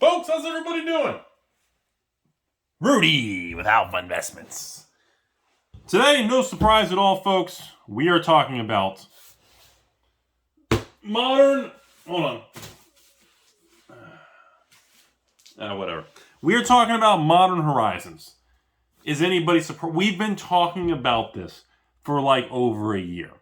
Folks, how's everybody doing? Rudy with Alpha Investments. Today, no surprise at all, folks, we are talking about modern... Hold on. Whatever. We are talking about Modern Horizons. Is anybody surprised? We've been talking about this for like over a year.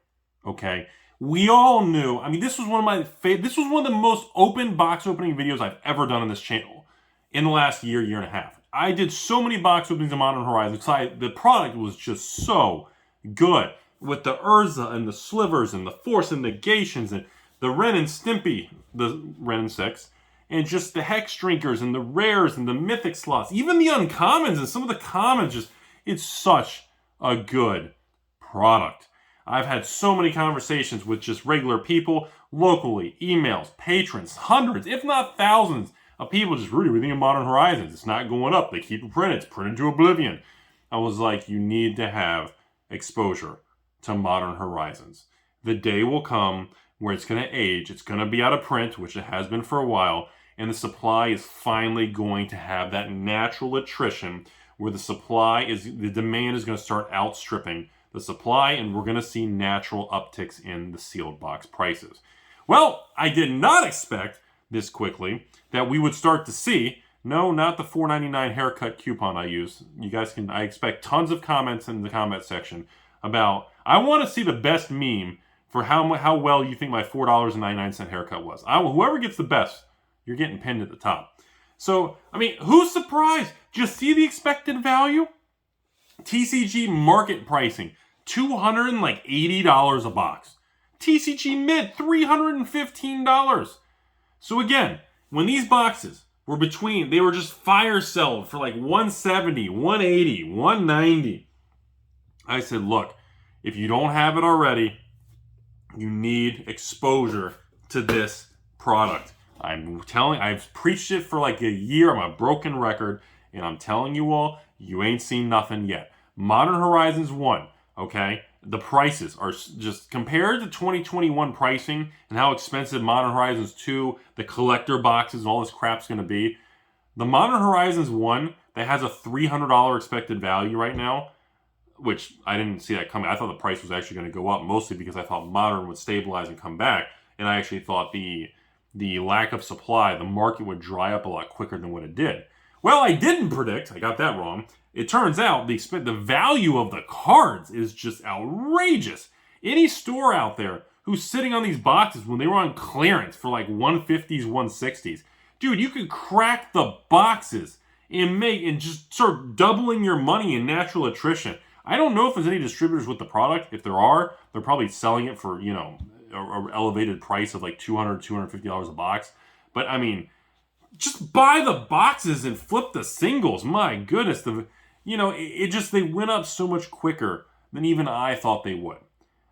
Okay? We all knew. I mean, this was one of my this was one of the most open box opening videos I've ever done on this channel in the last year and a half. I did so many box openings of Modern Horizons because the product was just so good with the Urza and the slivers and the force and negations and the Ren and Stimpy, the Ren and 6, and just the Hex Drinkers and the rares and the mythic slots, even the uncommons and some of the commons. Just, it's such a good product. I've had so many conversations with just regular people, locally, emails, patrons, hundreds, if not thousands of people just, Rudy, everything in Modern Horizons, it's not going up. They keep it printed. It's printed to oblivion. I was like, you need to have exposure to Modern Horizons. The day will come where it's going to age. It's going to be out of print, which it has been for a while, and the supply is finally going to have that natural attrition where the demand is going to start outstripping the supply, and we're going to see natural upticks in the sealed box prices. Well, I did not expect this quickly that we would start to see, no, not the $4.99 haircut coupon I use. You guys can, I expect tons of comments in the comment section about, I want to see the best meme for how well you think my $4.99 haircut was. Whoever gets the best, you're getting pinned at the top. So, I mean, who's surprised? Just see the expected value? TCG market pricing, $280 a box. TCG mid, $315. So again, when these boxes were they were just fire sold for like $170, $180, $190. I said, look, if you don't have it already, you need exposure to this product. I've preached it for like a year. I'm a broken record, and I'm telling you all, you ain't seen nothing yet. Modern Horizons 1, okay? The prices are just, compared to 2021 pricing and how expensive Modern Horizons 2, the collector boxes and all this crap's going to be, the Modern Horizons 1 that has a $300 expected value right now, which I didn't see that coming. I thought the price was actually going to go up, mostly because I thought Modern would stabilize and come back, and I actually thought the lack of supply, the market would dry up a lot quicker than what it did. Well, I didn't predict. I got that wrong. It turns out the value of the cards is just outrageous. Any store out there who's sitting on these boxes when they were on clearance for like 150s, 160s, dude, you could crack the boxes and just start doubling your money in natural attrition. I don't know if there's any distributors with the product. If there are, they're probably selling it for, you know, an elevated price of like $200, $250 a box. But I mean, just buy the boxes and flip the singles. My goodness, they went up so much quicker than even I thought they would.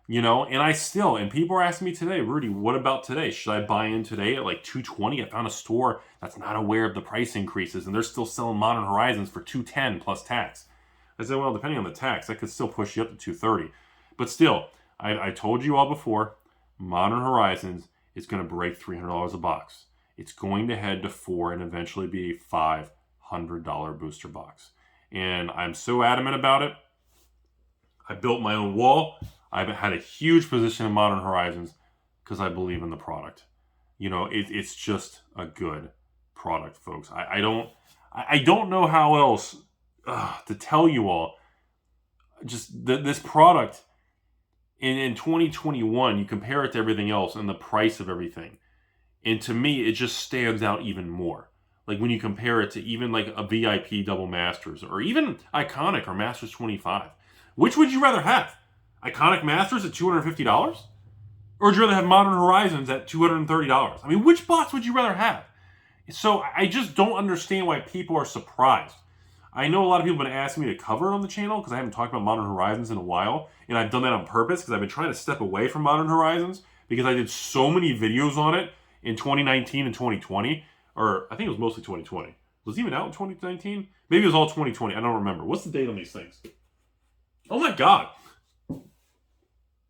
You know, and people are asking me today, Rudy, what about today? Should I buy in today at like $220? I found a store that's not aware of the price increases, and they're still selling Modern Horizons for $210 plus tax. I said, well, depending on the tax, that could still push you up to $230. But still, I told you all before, Modern Horizons is going to break $300 a box. It's going to head to $400 and eventually be a $500 booster box. And I'm so adamant about it. I built my own wall. I've had a huge position in Modern Horizons because I believe in the product. You know, it's just a good product, folks. I don't know how else to tell you all. Just this product in 2021, you compare it to everything else and the price of everything. And to me, it just stands out even more. Like when you compare it to even like a VIP Double Masters or even Iconic or Masters 25. Which would you rather have? Iconic Masters at $250? Or would you rather have Modern Horizons at $230? I mean, which box would you rather have? So I just don't understand why people are surprised. I know a lot of people have been asking me to cover it on the channel because I haven't talked about Modern Horizons in a while. And I've done that on purpose because I've been trying to step away from Modern Horizons because I did so many videos on it in 2019 and 2020. Or I think it was mostly 2020. Was it even out in 2019? Maybe it was all 2020. I don't remember. What's the date on these things? Oh my God.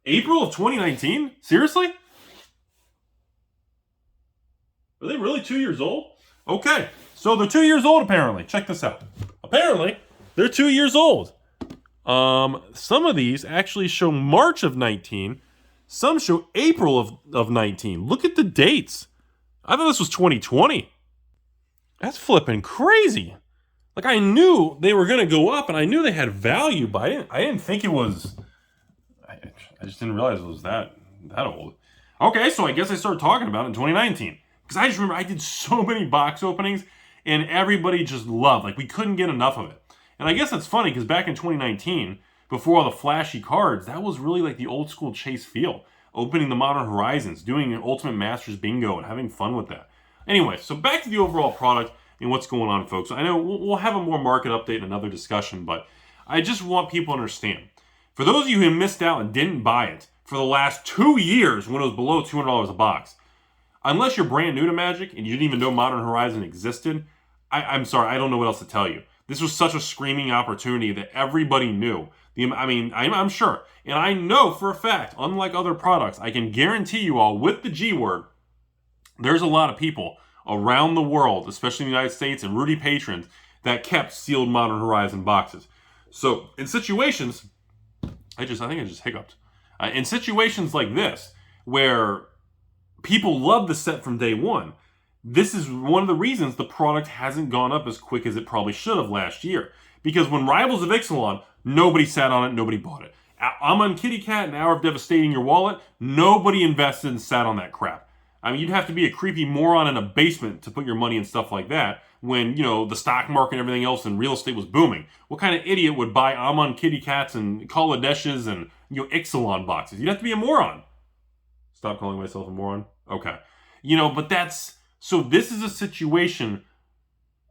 April of 2019? Seriously? Are they really 2 years old? Okay. So they're 2 years old, apparently. Check this out. Apparently, they're 2 years old. Some of these actually show March of 19. Some show April of 19. Look at the dates. I thought this was 2020. That's flipping crazy. Like, I knew they were going to go up, and I knew they had value, but I didn't think it was... I just didn't realize it was that old. Okay, so I guess I started talking about it in 2019. Because I just remember I did so many box openings, and everybody just loved. Like, we couldn't get enough of it. And I guess that's funny, because back in 2019, before all the flashy cards, that was really like the old school Chase feel. Opening the Modern Horizons, doing an Ultimate Masters bingo, and having fun with that. Anyway, so back to the overall product and what's going on, folks. I know we'll have a more market update and another discussion, but I just want people to understand. For those of you who missed out and didn't buy it for the last 2 years when it was below $200 a box, unless you're brand new to Magic and you didn't even know Modern Horizon existed, I'm sorry, I don't know what else to tell you. This was such a screaming opportunity that everybody knew. I'm sure, and I know for a fact, unlike other products, I can guarantee you all with the G word, there's a lot of people around the world, especially in the United States and Rudy patrons, that kept sealed Modern Horizon boxes. So in situations, I think I just hiccuped. In situations like this, where people love the set from day one, this is one of the reasons the product hasn't gone up as quick as it probably should have last year. Because when Rivals of Ixalan, nobody sat on it, nobody bought it. Amon Kitty Cat, an Hour of Devastating Your Wallet, nobody invested and sat on that crap. I mean, you'd have to be a creepy moron in a basement to put your money in stuff like that when, you know, the stock market and everything else and real estate was booming. What kind of idiot would buy Amon Kitty Cats and Kaladeshes and, you know, Ixalan boxes? You'd have to be a moron. Stop calling myself a moron? Okay. You know, but that's... So this is a situation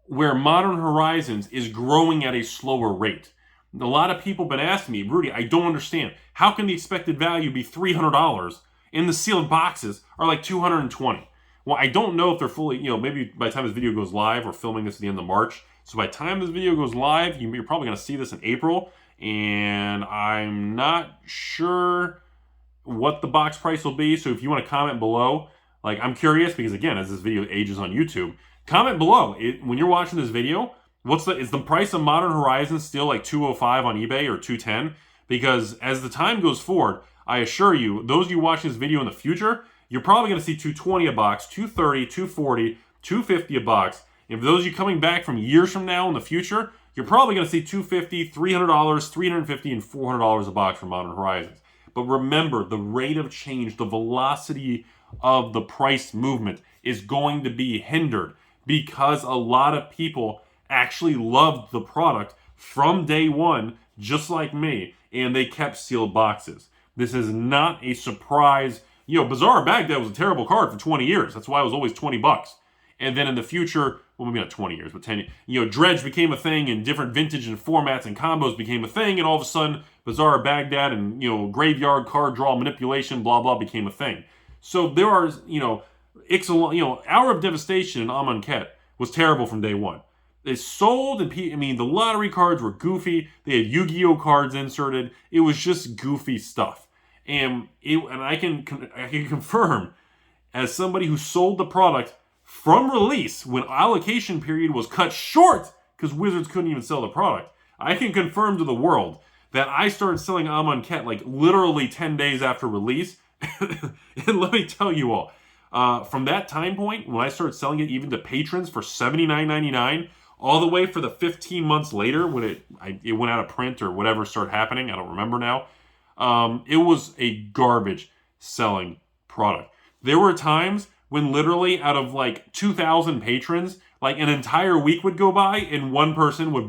where Modern Horizons is growing at a slower rate. A lot of people have been asking me, Rudy, I don't understand. How can the expected value be $300 and the sealed boxes are like $220? Well, I don't know if they're fully, you know, maybe by the time this video goes live, we're filming this at the end of March. So by the time this video goes live, you're probably going to see this in April. And I'm not sure what the box price will be. So if you want to comment below, like, I'm curious because, again, as this video ages on YouTube, comment below. When you're watching this video, is the price of Modern Horizons still like $205 on eBay or $210? Because as the time goes forward, I assure you, those of you watching this video in the future, you're probably going to see $220 a box, $230, $240, $250 a box. And for those of you coming back from years from now in the future, you're probably going to see $250, $300, $350, and $400 a box for Modern Horizons. But remember, the rate of change, the velocity of the price movement is going to be hindered because a lot of people actually loved the product from day one, just like me, and they kept sealed boxes. This is not a surprise. You know, Bazaar Baghdad was a terrible card for 20 years. That's why it was always $20. And then in the future, well, maybe not 20 years, but 10 years, you know, Dredge became a thing and different vintage and formats and combos became a thing. And all of a sudden, Bazaar Baghdad and, you know, graveyard card draw manipulation, blah, blah, became a thing. So there are, you know, Hour of Devastation and Amonkhet was terrible from day one. They sold, and the lottery cards were goofy. They had Yu-Gi-Oh cards inserted. It was just goofy stuff. And I can confirm, as somebody who sold the product from release when allocation period was cut short because Wizards couldn't even sell the product, I can confirm to the world that I started selling Amonkhet like literally 10 days after release. And let me tell you all, from that time point, when I started selling it even to patrons for $79.99, all the way for the 15 months later when it went out of print or whatever started happening, I don't remember now, it was a garbage selling product. There were times when literally out of like 2,000 patrons, like an entire week would go by and one person would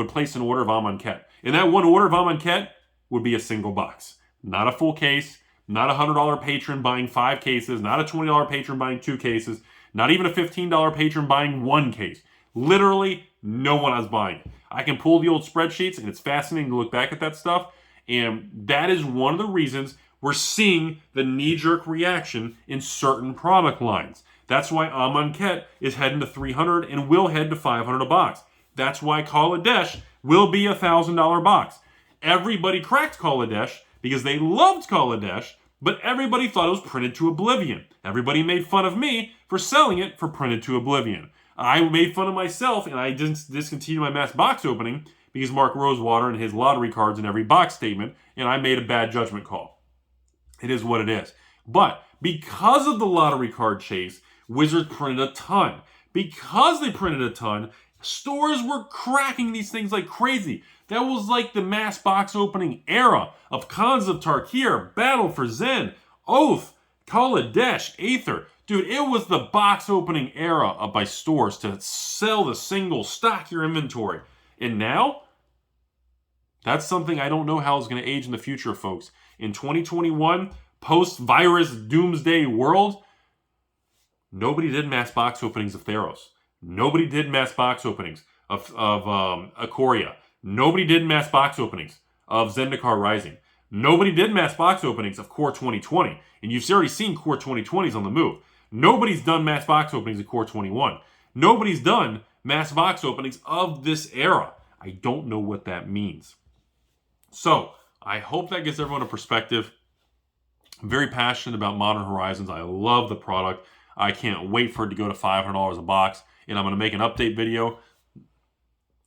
place an order of Amonkhet. And that one order of Amonkhet would be a single box. Not a full case, not a $100 patron buying 5 cases, not a $20 patron buying 2 cases, not even a $15 patron buying 1 case. Literally, no one was buying it. I can pull the old spreadsheets, and it's fascinating to look back at that stuff. And that is one of the reasons we're seeing the knee-jerk reaction in certain product lines. That's why Amonkhet is heading to $300 and will head to $500 a box. That's why Kaladesh will be a $1,000 box. Everybody cracked Kaladesh because they loved Kaladesh, but everybody thought it was printed to oblivion. Everybody made fun of me for selling it for printed to oblivion. I made fun of myself, and I discontinued my mass box opening because Mark Rosewater and his lottery cards in every box statement, and I made a bad judgment call. It is what it is. But because of the lottery card chase, Wizards printed a ton. Because they printed a ton, stores were cracking these things like crazy. That was like the mass box opening era of Khans of Tarkir, Battle for Zen, Oath, Kaladesh, Aether. Dude, it was the box opening era by stores to sell the single, stock your inventory. And now, that's something I don't know how it's going to age in the future, folks. In 2021, post-virus doomsday world, nobody did mass box openings of Theros. Nobody did mass box openings of Ikoria. Nobody did mass box openings of Zendikar Rising. Nobody did mass box openings of Core 2020. And you've already seen Core 2020s on the move. Nobody's done mass box openings of Core 21. Nobody's done mass box openings of this era. I don't know what that means. So, I hope that gives everyone a perspective. I'm very passionate about Modern Horizons. I love the product. I can't wait for it to go to $500 a box. And I'm going to make an update video.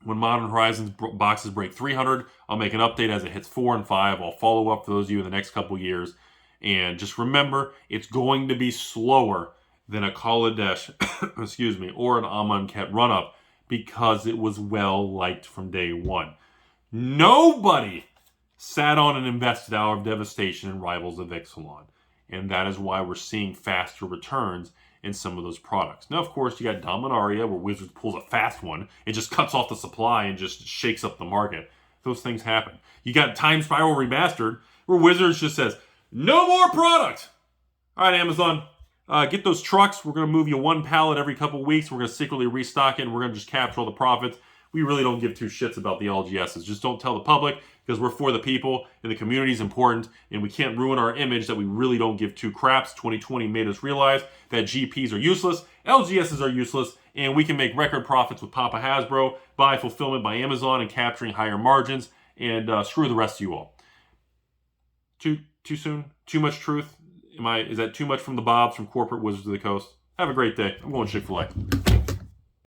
When Modern Horizons boxes break 300, I'll make an update as it hits 4 and 5. I'll follow up for those of you in the next couple years. And just remember, it's going to be slower than a Kaladesh, excuse me, or an Amonkhet run-up because it was well-liked from day one. Nobody sat on an invested hour of devastation in Rivals of Ixalan. And that is why we're seeing faster returns in some of those products. Now, of course, you got Dominaria, where Wizards pulls a fast one. It just cuts off the supply and just shakes up the market. Those things happen. You got Time Spiral Remastered, where Wizards just says, no more product! All right, Amazon, get those trucks. We're going to move you one pallet every couple weeks. We're going to secretly restock it, and we're going to just capture all the profits. We really don't give two shits about the LGSs. Just don't tell the public, because we're for the people, and the community is important, and we can't ruin our image that we really don't give two craps. 2020 made us realize that GPs are useless, LGSs are useless, and we can make record profits with Papa Hasbro by fulfillment by Amazon and capturing higher margins, and screw the rest of you all. Too soon? Too much truth? Is that too much from the Bobs from Corporate Wizards of the Coast? Have a great day. I'm going Chick-fil-A.